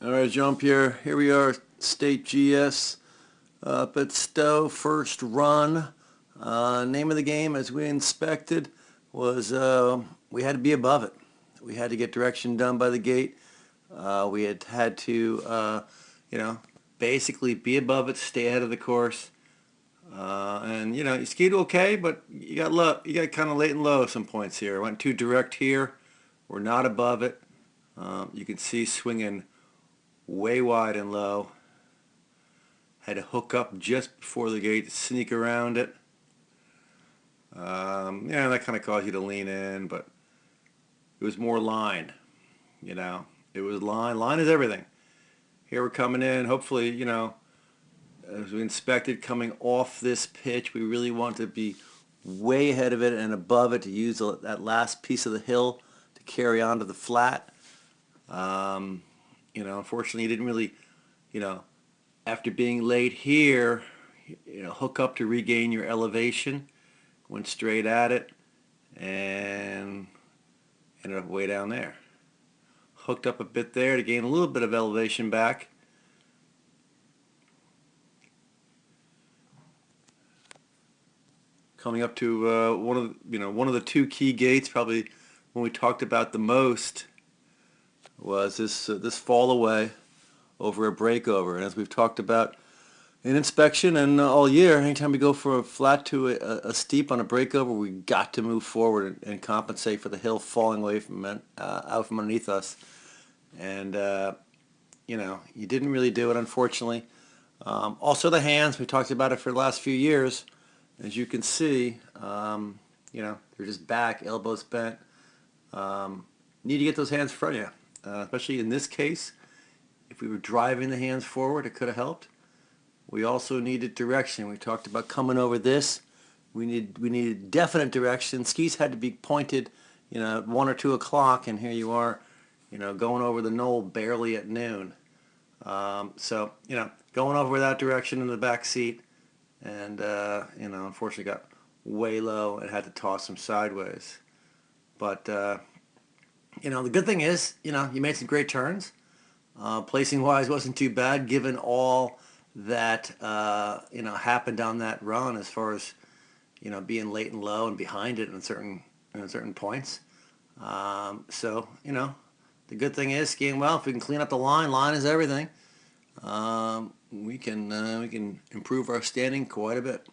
Alright, Jean-Pierre, here we are, State GS up at Stowe, first run. Name of the game, as we inspected, was we had to be above it. We had to get direction done by the gate. We had to, basically be above it, stay ahead of the course. And you skied okay, but you got low, you got kind of late and low some points here. Went too direct here. We're not above it. You can see swinging way wide and low. Had to hook up just before the gate to sneak around it. That kind of caused you to lean in, but it was more line. It was line. Line is everything. Here we're coming in. Hopefully, as we inspected coming off this pitch, we really want to be way ahead of it and above it to use that last piece of the hill to carry on to the flat. Unfortunately, you didn't really, after being late here, hook up to regain your elevation. Went straight at it and ended up way down there. Hooked up a bit there to gain a little bit of elevation back. Coming up to one of the two key gates, probably when we talked about the most, was this fall away over a breakover. And as we've talked about in inspection and all year, anytime we go from a flat to a steep on a breakover, we got to move forward and compensate for the hill falling away from out from underneath us. And you didn't really do it, unfortunately. Also the hands, we talked about it for the last few years. As you can see, they're just back, elbows bent. Need to get those hands in front of you. Especially in this case, if we were driving the hands forward, it could have helped. We also needed direction. We talked about coming over this. We needed definite direction. Skis had to be pointed, at 1 or 2 o'clock, and here you are, going over the knoll barely at noon. Going over without direction in the back seat, and unfortunately got way low and had to toss them sideways. But the good thing is, you made some great turns. Placing wise wasn't too bad given all that happened on that run as far as being late and low and behind it in certain points. The good thing is skiing well. If we can clean up the line, line is everything. We can improve our standing quite a bit.